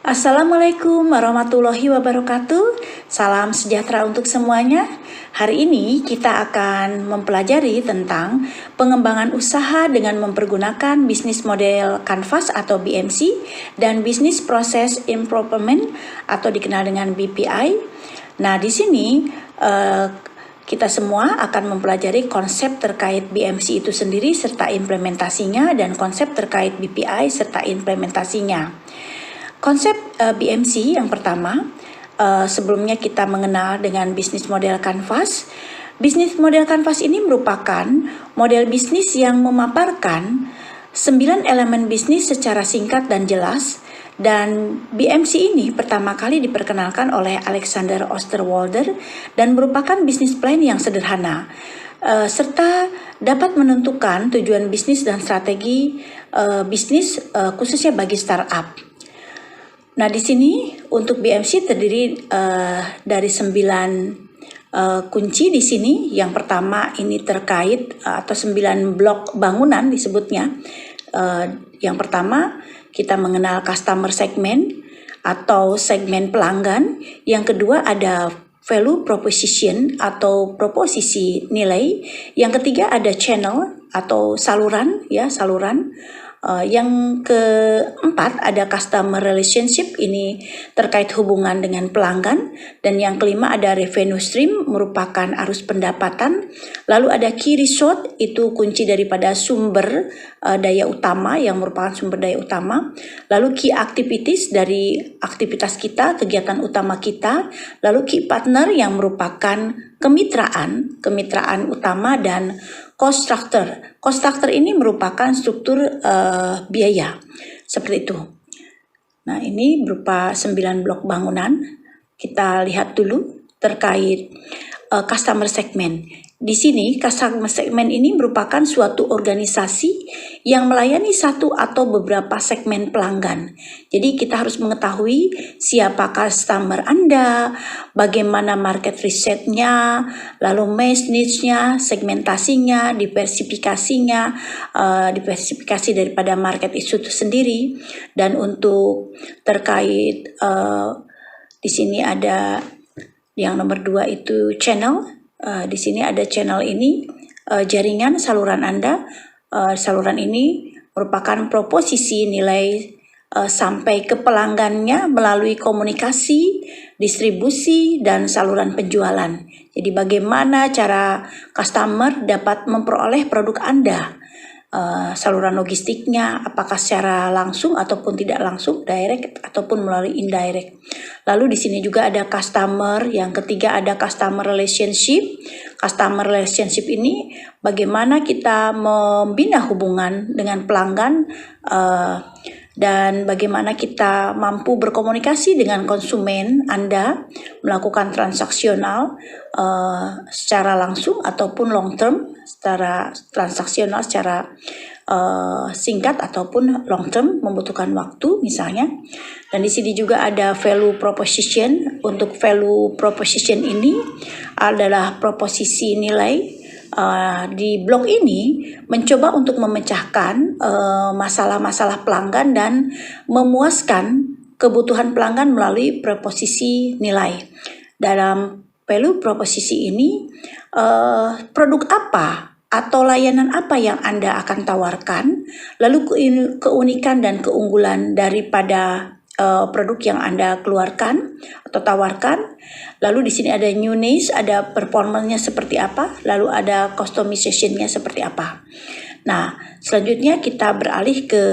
Assalamualaikum warahmatullahi wabarakatuh. Salam sejahtera untuk semuanya. Hari ini kita akan mempelajari tentang pengembangan usaha dengan mempergunakan bisnis model Canvas atau BMC dan Business Process Improvement atau dikenal dengan BPI. Nah, di sini kita semua akan mempelajari konsep terkait BMC itu sendiri serta implementasinya dan konsep terkait BPI serta implementasinya. Konsep BMC yang pertama, sebelumnya kita mengenal dengan bisnis model Canvas. Bisnis model Canvas ini merupakan model bisnis yang memaparkan 9 elemen bisnis secara singkat dan jelas. Dan BMC ini pertama kali diperkenalkan oleh Alexander Osterwalder dan merupakan bisnis plan yang sederhana, serta dapat menentukan tujuan bisnis dan strategi bisnis khususnya bagi startup. Nah, di sini untuk BMC terdiri dari 9 kunci di sini. Yang pertama ini terkait atau 9 blok bangunan disebutnya. Yang pertama kita mengenal customer segment atau segmen pelanggan. Yang kedua ada value proposition atau proposisi nilai. Yang ketiga ada channel atau saluran, ya, saluran. Yang keempat ada customer relationship, ini terkait hubungan dengan pelanggan. Dan yang kelima ada revenue stream, merupakan arus pendapatan. Lalu ada key result, itu kunci daripada sumber daya utama yang merupakan sumber daya utama. Lalu key activities, dari aktivitas kita, kegiatan utama kita. Lalu key partner yang merupakan kemitraan utama, dan cost structure. Cost structure ini merupakan struktur biaya, seperti itu. Nah, ini berupa 9 blok bangunan. Kita lihat dulu terkait customer segment. Di sini customer segment ini merupakan suatu organisasi yang melayani satu atau beberapa segmen pelanggan. Jadi kita harus mengetahui siapa customer Anda, bagaimana market risetnya, lalu mass needs-nya, segmentasinya, diversifikasinya, diversifikasi daripada market itu sendiri. Dan untuk terkait di sini ada yang nomor 2 itu channel. Di sini ada channel ini, jaringan saluran Anda. Saluran ini merupakan proposisi nilai sampai ke pelanggannya melalui komunikasi, distribusi, dan saluran penjualan. Jadi bagaimana cara customer dapat memperoleh produk Anda. Saluran logistiknya apakah secara langsung ataupun tidak langsung, direct ataupun melalui indirect. Lalu di sini juga ada customer. Yang ketiga ada customer relationship. Customer relationship ini bagaimana kita membina hubungan dengan pelanggan dan bagaimana kita mampu berkomunikasi dengan konsumen Anda, melakukan transaksional secara langsung ataupun long term, secara transaksional secara singkat ataupun long term, membutuhkan waktu misalnya. Dan di sini juga ada value proposition. Untuk value proposition ini adalah proposisi nilai. Di blok ini mencoba untuk memecahkan masalah-masalah pelanggan dan memuaskan kebutuhan pelanggan melalui proposisi nilai. Dalam value proposisi ini, produk apa atau layanan apa yang Anda akan tawarkan, lalu keunikan dan keunggulan daripada produk yang Anda keluarkan atau tawarkan. Lalu di sini ada newness, ada performanya seperti apa, lalu ada customization-nya seperti apa. Nah, selanjutnya kita beralih ke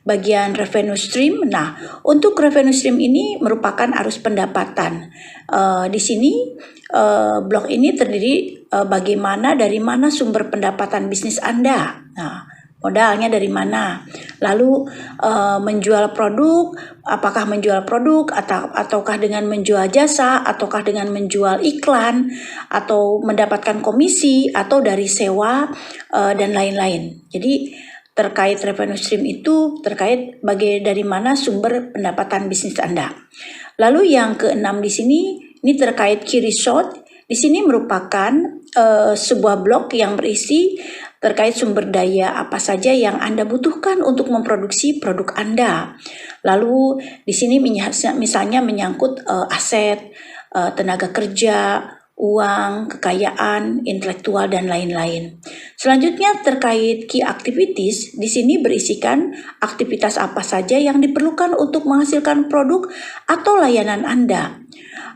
bagian revenue stream. Nah, untuk revenue stream ini merupakan arus pendapatan. Di sini blok ini terdiri bagaimana, dari mana sumber pendapatan bisnis Anda. Nah, modalnya dari mana, lalu menjual produk, apakah menjual produk ataukah dengan menjual jasa, ataukah dengan menjual iklan, atau mendapatkan komisi, atau dari sewa, dan lain-lain. Jadi terkait revenue stream itu terkait dari mana sumber pendapatan bisnis Anda. Lalu yang keenam di sini, ini terkait key result. Di sini merupakan sebuah blok yang berisi terkait sumber daya apa saja yang Anda butuhkan untuk memproduksi produk Anda. Lalu di sini misalnya menyangkut aset, tenaga kerja, uang, kekayaan, intelektual, dan lain-lain. Selanjutnya terkait key activities, di sini berisikan aktivitas apa saja yang diperlukan untuk menghasilkan produk atau layanan Anda.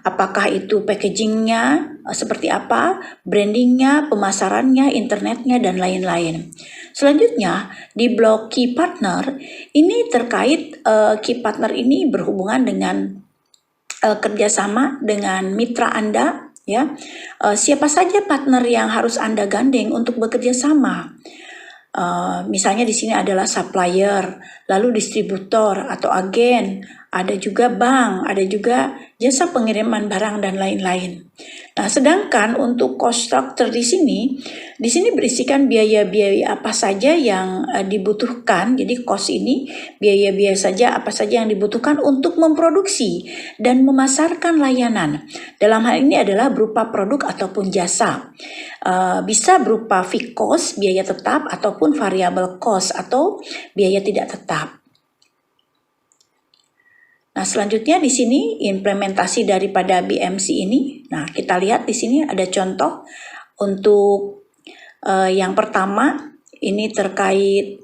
Apakah itu packagingnya, seperti apa, brandingnya, pemasarannya, internetnya, dan lain-lain. Selanjutnya, di blok key partner, ini terkait key partner ini berhubungan dengan kerjasama dengan mitra Anda, ya. Siapa saja partner yang harus Anda gandeng untuk bekerja sama. Misalnya di sini adalah supplier, lalu distributor atau agen, ada juga bank, ada juga jasa pengiriman barang dan lain-lain. Nah, sedangkan untuk cost structure di sini berisikan biaya-biaya apa saja yang dibutuhkan. Jadi cost ini biaya-biaya saja apa saja yang dibutuhkan untuk memproduksi dan memasarkan layanan. Dalam hal ini adalah berupa produk ataupun jasa. Bisa berupa fixed cost, biaya tetap, ataupun variable cost atau biaya tidak tetap. Nah, selanjutnya di sini implementasi daripada BMC ini. Nah, kita lihat di sini ada contoh untuk yang pertama ini terkait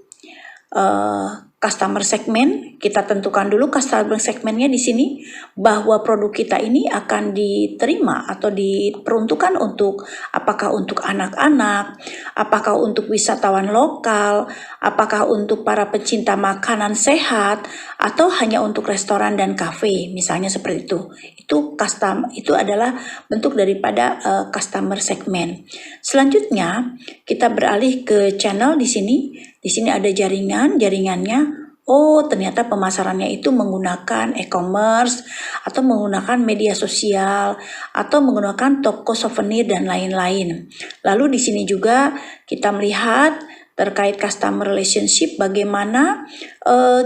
customer segment. Kita tentukan dulu customer segmentnya di sini, bahwa produk kita ini akan diterima atau diperuntukkan untuk apakah untuk anak-anak, apakah untuk wisatawan lokal, apakah untuk para pecinta makanan sehat, atau hanya untuk restoran dan kafe, misalnya seperti itu. Itu adalah bentuk daripada customer segment. Selanjutnya kita beralih ke channel di sini. Di sini ada jaringannya. Oh, ternyata pemasarannya itu menggunakan e-commerce atau menggunakan media sosial atau menggunakan toko souvenir dan lain-lain. Lalu di sini juga kita melihat terkait customer relationship, bagaimana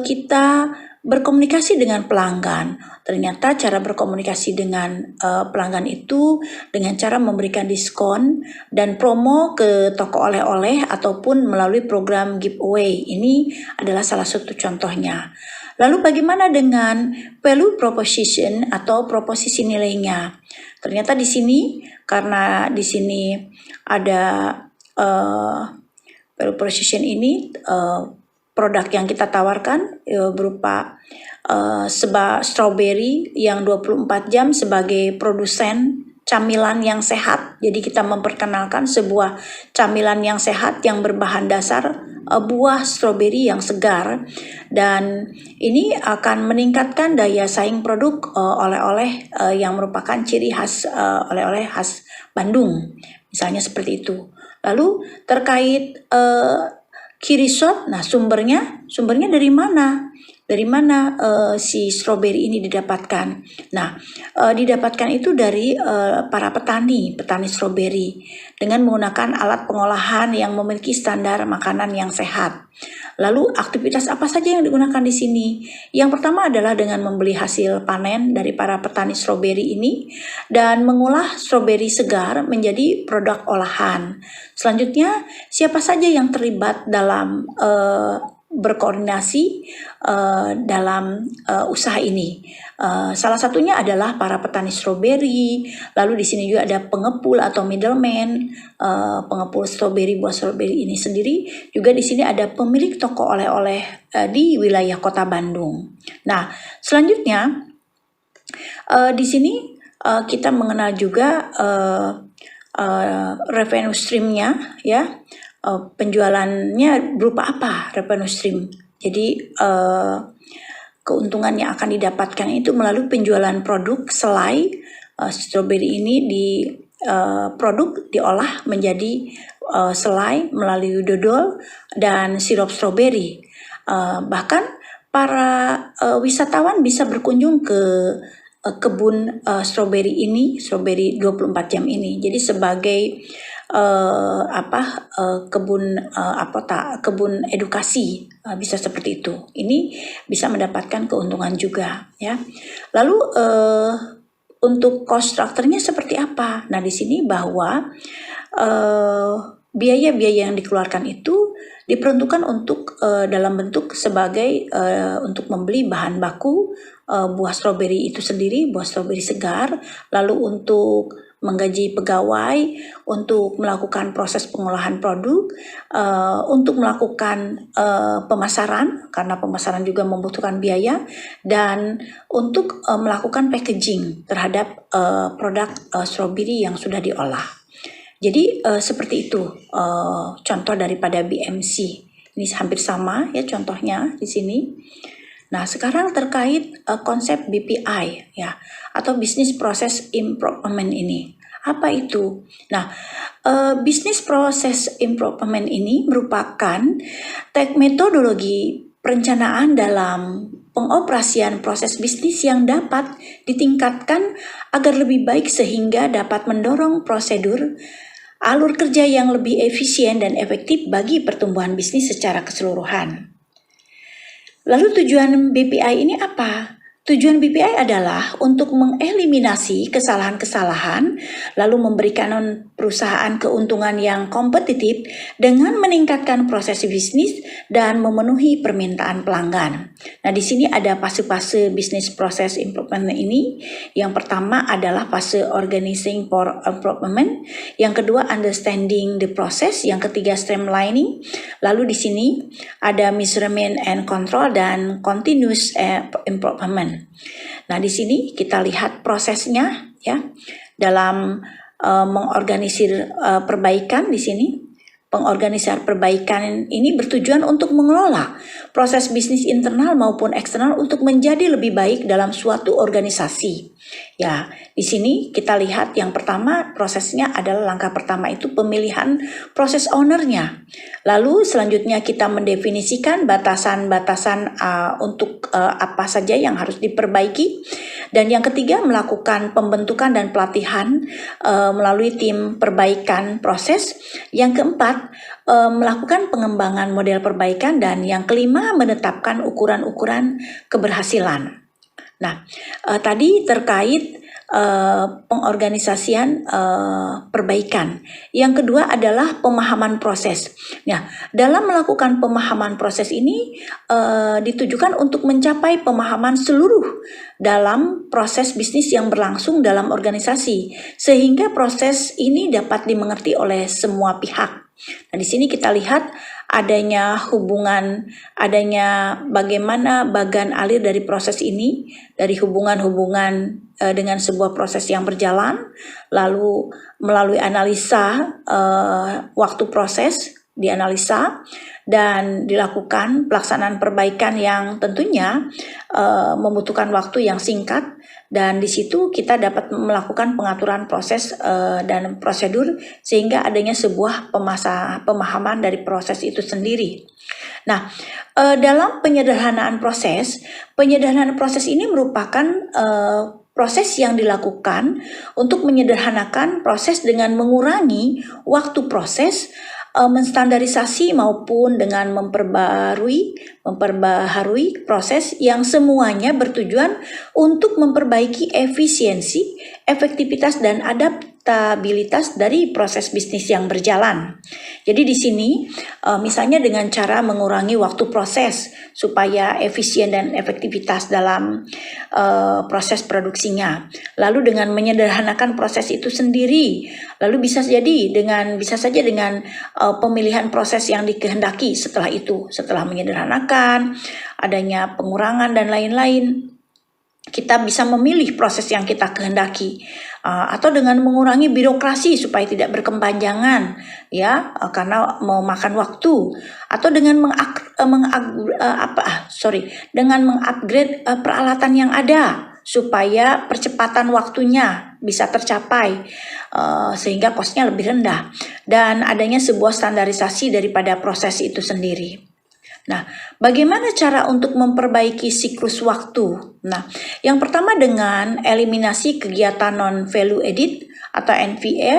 kita berkomunikasi dengan pelanggan. Ternyata cara berkomunikasi dengan pelanggan itu dengan cara memberikan diskon dan promo ke toko oleh-oleh ataupun melalui program giveaway. Ini adalah salah satu contohnya. Lalu bagaimana dengan value proposition atau proposisi nilainya? Ternyata di sini, karena di sini ada value proposition ini, produk yang kita tawarkan berupa strawberry yang 24 jam sebagai produsen camilan yang sehat. Jadi kita memperkenalkan sebuah camilan yang sehat yang berbahan dasar buah stroberi yang segar, dan ini akan meningkatkan daya saing produk oleh-oleh yang merupakan ciri khas oleh-oleh khas Bandung, misalnya seperti itu. Lalu terkait Kirisot, nah sumbernya dari mana? Dari mana si stroberi ini didapatkan? Nah, didapatkan itu dari para petani stroberi dengan menggunakan alat pengolahan yang memiliki standar makanan yang sehat. Lalu aktivitas apa saja yang digunakan di sini? Yang pertama adalah dengan membeli hasil panen dari para petani stroberi ini dan mengolah stroberi segar menjadi produk olahan. Selanjutnya, siapa saja yang terlibat dalam berkoordinasi dalam usaha ini? Salah satunya adalah para petani stroberi. Lalu di sini juga ada pengepul atau middleman, pengepul stroberi, buah stroberi ini sendiri. Juga di sini ada pemilik toko oleh-oleh di wilayah Kota Bandung. Nah, selanjutnya di sini kita mengenal juga revenue streamnya, ya. Penjualannya berupa apa revenue stream? Jadi keuntungan yang akan didapatkan itu melalui penjualan produk selai stroberi ini produk diolah menjadi selai melalui dodol dan sirup stroberi. Bahkan para wisatawan bisa berkunjung ke kebun stroberi ini, stroberi 24 jam ini. Jadi sebagai kebun edukasi, bisa seperti itu. Ini bisa mendapatkan keuntungan juga, ya. Lalu untuk cost structure-nya seperti apa? Nah, di sini bahwa biaya-biaya yang dikeluarkan itu diperuntukkan untuk dalam bentuk sebagai untuk membeli bahan baku buah stroberi itu sendiri, buah stroberi segar, lalu untuk menggaji pegawai, untuk melakukan proses pengolahan produk, untuk melakukan pemasaran, karena pemasaran juga membutuhkan biaya, dan untuk melakukan packaging terhadap produk stroberi yang sudah diolah. Jadi seperti itu contoh daripada BMC. Ini hampir sama ya contohnya di sini. Nah, sekarang terkait konsep BPI ya atau Business Process Improvement ini. Apa itu? Nah, Business Process Improvement ini merupakan metodologi perencanaan dalam pengoperasian proses bisnis yang dapat ditingkatkan agar lebih baik sehingga dapat mendorong prosedur alur kerja yang lebih efisien dan efektif bagi pertumbuhan bisnis secara keseluruhan. Lalu tujuan BPI ini apa? Tujuan BPI adalah untuk mengeliminasi kesalahan-kesalahan, lalu memberikan perusahaan keuntungan yang kompetitif dengan meningkatkan proses bisnis dan memenuhi permintaan pelanggan. Nah, di sini ada fase-fase business process improvement ini. Yang pertama adalah fase organizing for improvement, yang kedua understanding the process, yang ketiga streamlining. Lalu di sini ada measurement and control dan continuous improvement. Nah, di sini kita lihat prosesnya ya dalam mengorganisir perbaikan di sini. Pengorganisasian perbaikan ini bertujuan untuk mengelola proses bisnis internal maupun eksternal untuk menjadi lebih baik dalam suatu organisasi. Ya, di sini kita lihat yang pertama prosesnya adalah langkah pertama itu pemilihan proses ownernya. Lalu selanjutnya kita mendefinisikan batasan-batasan untuk apa saja yang harus diperbaiki. Dan yang ketiga melakukan pembentukan dan pelatihan melalui tim perbaikan proses. Yang keempat melakukan pengembangan model perbaikan, dan yang kelima menetapkan ukuran-ukuran keberhasilan. Nah, tadi terkait pengorganisasian perbaikan. Yang kedua adalah pemahaman proses. Nah, dalam melakukan pemahaman proses ini ditujukan untuk mencapai pemahaman seluruh dalam proses bisnis yang berlangsung dalam organisasi, sehingga proses ini dapat dimengerti oleh semua pihak. Nah, di sini kita lihat adanya bagaimana bagan alir dari proses ini, dari hubungan-hubungan dengan sebuah proses yang berjalan, lalu melalui analisa waktu proses, dianalisa, dan dilakukan pelaksanaan perbaikan yang tentunya membutuhkan waktu yang singkat. Dan di situ kita dapat melakukan pengaturan proses dan prosedur sehingga adanya sebuah pemahaman dari proses itu sendiri. Nah, dalam penyederhanaan proses ini merupakan proses yang dilakukan untuk menyederhanakan proses dengan mengurangi waktu proses, menstandarisasi maupun dengan memperbaharui proses yang semuanya bertujuan untuk memperbaiki efisiensi, efektivitas, dan adaptabilitas dari proses bisnis yang berjalan. Jadi di sini misalnya dengan cara mengurangi waktu proses supaya efisien dan efektivitas dalam proses produksinya. Lalu dengan menyederhanakan proses itu sendiri. Lalu bisa saja dengan pemilihan proses yang dikehendaki setelah itu. Setelah menyederhanakan, adanya pengurangan dan lain-lain, kita bisa memilih proses yang kita kehendaki, atau dengan mengurangi birokrasi supaya tidak berkepanjangan ya, karena mau makan waktu, atau dengan mengupgrade peralatan yang ada supaya percepatan waktunya bisa tercapai sehingga kosnya lebih rendah, dan adanya sebuah standarisasi daripada proses itu sendiri. Nah, bagaimana cara untuk memperbaiki siklus waktu? Nah, yang pertama dengan eliminasi kegiatan non-value added atau NVA.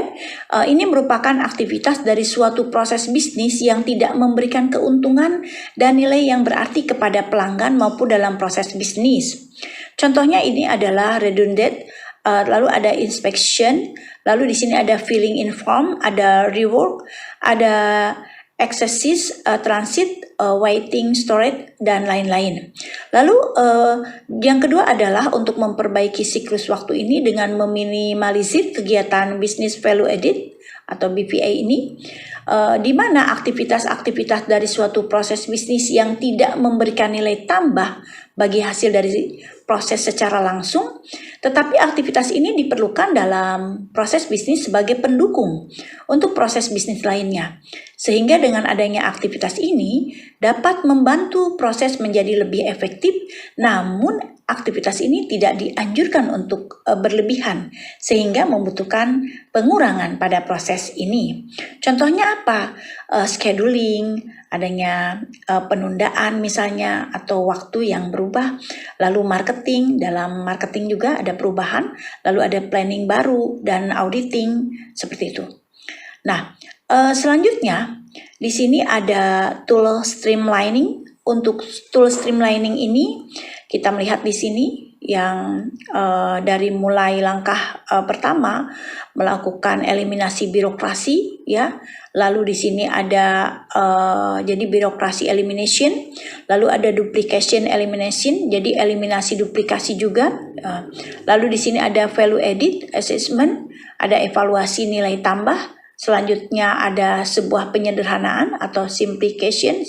Ini merupakan aktivitas dari suatu proses bisnis yang tidak memberikan keuntungan dan nilai yang berarti kepada pelanggan maupun dalam proses bisnis. Contohnya ini adalah redundant lalu ada inspection, lalu di sini ada filling in form, ada rework, ada exercise, transit, waiting, storage, dan lain-lain. Lalu yang kedua adalah untuk memperbaiki siklus waktu ini dengan meminimalisir kegiatan business value added atau BVA ini, di mana aktivitas-aktivitas dari suatu proses bisnis yang tidak memberikan nilai tambah bagi hasil dari proses secara langsung, tetapi aktivitas ini diperlukan dalam proses bisnis sebagai pendukung untuk proses bisnis lainnya. Sehingga dengan adanya aktivitas ini dapat membantu proses menjadi lebih efektif, namun aktivitas ini tidak dianjurkan untuk berlebihan sehingga membutuhkan pengurangan pada proses ini. Contohnya apa? Scheduling, adanya penundaan misalnya atau waktu yang berubah, lalu marketing, dalam marketing juga ada perubahan, lalu ada planning baru dan auditing seperti itu. Nah, selanjutnya di sini ada tool streamlining. Untuk tool streamlining ini kita melihat di sini yang dari mulai langkah pertama melakukan eliminasi birokrasi, ya. Lalu di sini ada jadi birokrasi elimination, lalu ada duplication elimination, jadi eliminasi duplikasi juga. Lalu di sini ada value added assessment, ada evaluasi nilai tambah. Selanjutnya ada sebuah penyederhanaan atau simplification,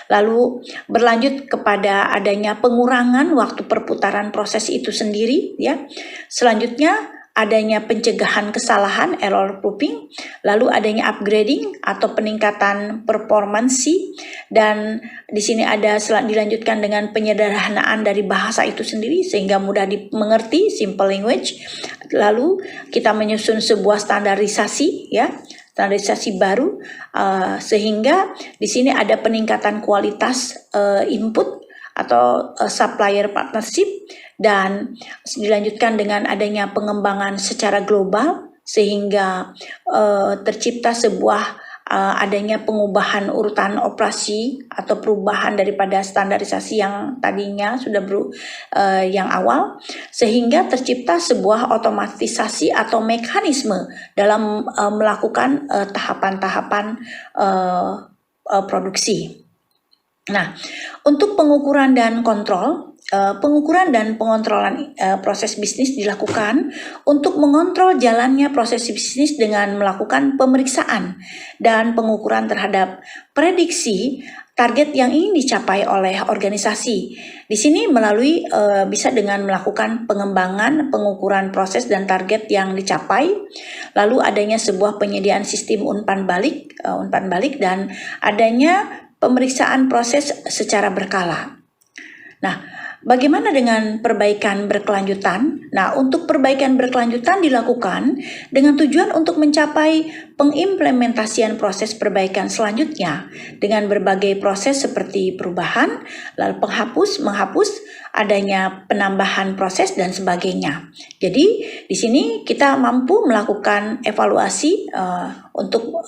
lalu berlanjut kepada adanya pengurangan waktu perputaran proses itu sendiri, ya. Selanjutnya adanya pencegahan kesalahan, error proofing, lalu adanya upgrading atau peningkatan performansi, dan di sini ada dilanjutkan dengan penyederhanaan dari bahasa itu sendiri sehingga mudah dimengerti, simple language. Lalu kita menyusun sebuah standarisasi, ya, standarisasi baru, sehingga di sini ada peningkatan kualitas input atau supplier partnership, dan dilanjutkan dengan adanya pengembangan secara global sehingga tercipta sebuah adanya pengubahan urutan operasi atau perubahan daripada standarisasi yang tadinya sudah yang awal, sehingga tercipta sebuah otomatisasi atau mekanisme dalam melakukan tahapan-tahapan produksi. Nah, untuk pengukuran dan kontrol, pengukuran dan pengontrolan proses bisnis dilakukan untuk mengontrol jalannya proses bisnis dengan melakukan pemeriksaan dan pengukuran terhadap prediksi target yang ingin dicapai oleh organisasi. Di sini melalui bisa dengan melakukan pengembangan, pengukuran proses dan target yang dicapai, lalu adanya sebuah penyediaan sistem umpan balik dan adanya pemeriksaan proses secara berkala. Nah, bagaimana dengan perbaikan berkelanjutan? Nah, untuk perbaikan berkelanjutan dilakukan dengan tujuan untuk mencapai pengimplementasian proses perbaikan selanjutnya dengan berbagai proses seperti perubahan, lalu menghapus, adanya penambahan proses dan sebagainya. Jadi di sini kita mampu melakukan evaluasi untuk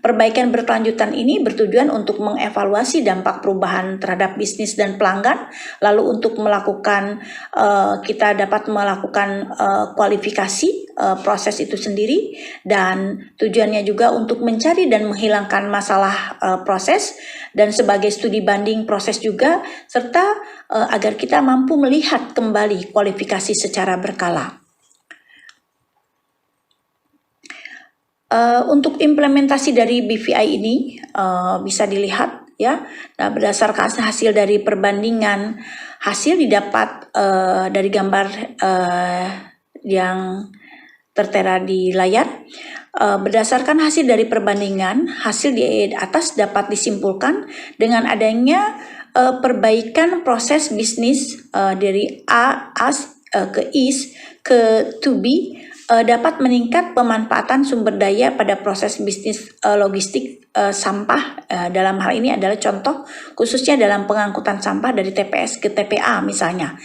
perbaikan berkelanjutan ini bertujuan untuk mengevaluasi dampak perubahan terhadap bisnis dan pelanggan, lalu untuk melakukan kita dapat melakukan kualifikasi proses itu sendiri, dan tujuannya juga untuk mencari dan menghilangkan masalah proses dan sebagai studi banding proses juga, serta agar kita mampu melihat kembali kualifikasi secara berkala. Untuk implementasi dari BVI ini bisa dilihat, ya. Nah, berdasarkan hasil dari perbandingan hasil didapat dari gambar yang tertera di layar. Berdasarkan hasil dari perbandingan hasil di atas dapat disimpulkan dengan adanya perbaikan proses bisnis dari A ke is ke to B dapat meningkat pemanfaatan sumber daya pada proses bisnis logistik sampah. Dalam hal ini adalah contoh khususnya dalam pengangkutan sampah dari TPS ke TPA misalnya,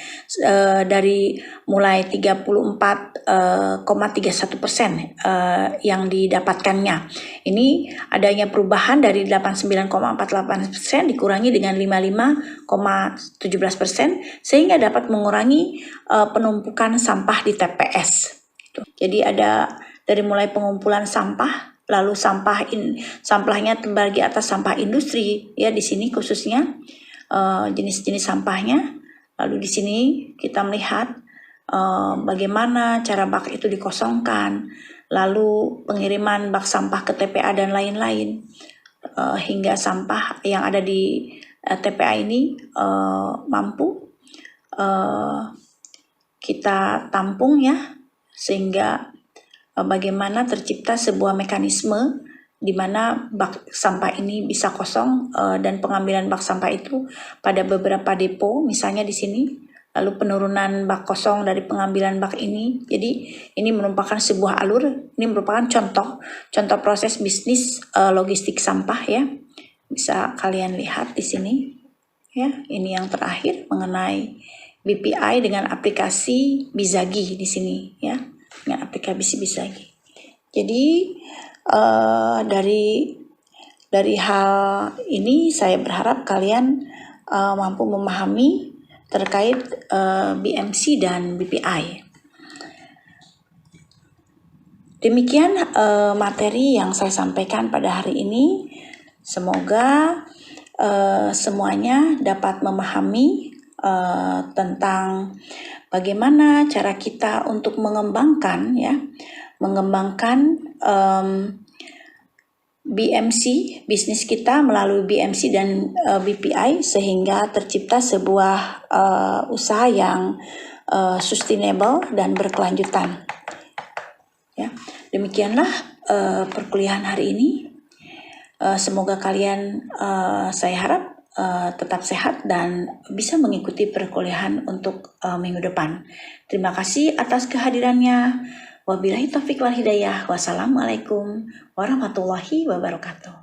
dari mulai 34,31% yang didapatkannya. Ini adanya perubahan dari 89,48% dikurangi dengan 55,17% sehingga dapat mengurangi penumpukan sampah di TPS. Jadi ada dari mulai pengumpulan sampah, lalu sampahnya terbagi atas sampah industri ya di sini khususnya jenis-jenis sampahnya. Lalu di sini kita melihat bagaimana cara bak itu dikosongkan, lalu pengiriman bak sampah ke TPA dan lain-lain, hingga sampah yang ada di TPA ini mampu kita tampung ya, sehingga bagaimana tercipta sebuah mekanisme di mana bak sampah ini bisa kosong dan pengambilan bak sampah itu pada beberapa depo misalnya di sini, lalu penurunan bak kosong dari pengambilan bak ini. Jadi ini merupakan sebuah alur, ini merupakan contoh proses bisnis logistik sampah ya. Bisa kalian lihat di sini ya. Ini yang terakhir mengenai BPI dengan aplikasi Bizagi di sini ya, dengan aplikasi Bizagi. Jadi dari hal ini saya berharap kalian mampu memahami terkait BMC dan BPI. Demikian materi yang saya sampaikan pada hari ini. Semoga semuanya dapat memahami tentang bagaimana cara kita untuk mengembangkan BMC bisnis kita melalui BMC dan BPI sehingga tercipta sebuah usaha yang sustainable dan berkelanjutan. Ya, demikianlah perkuliahan hari ini. Semoga kalian, saya harap tetap sehat dan bisa mengikuti perkuliahan untuk minggu depan. Terima kasih atas kehadirannya. Wabillahi taufiq wal hidayah. Wassalamualaikum warahmatullahi wabarakatuh.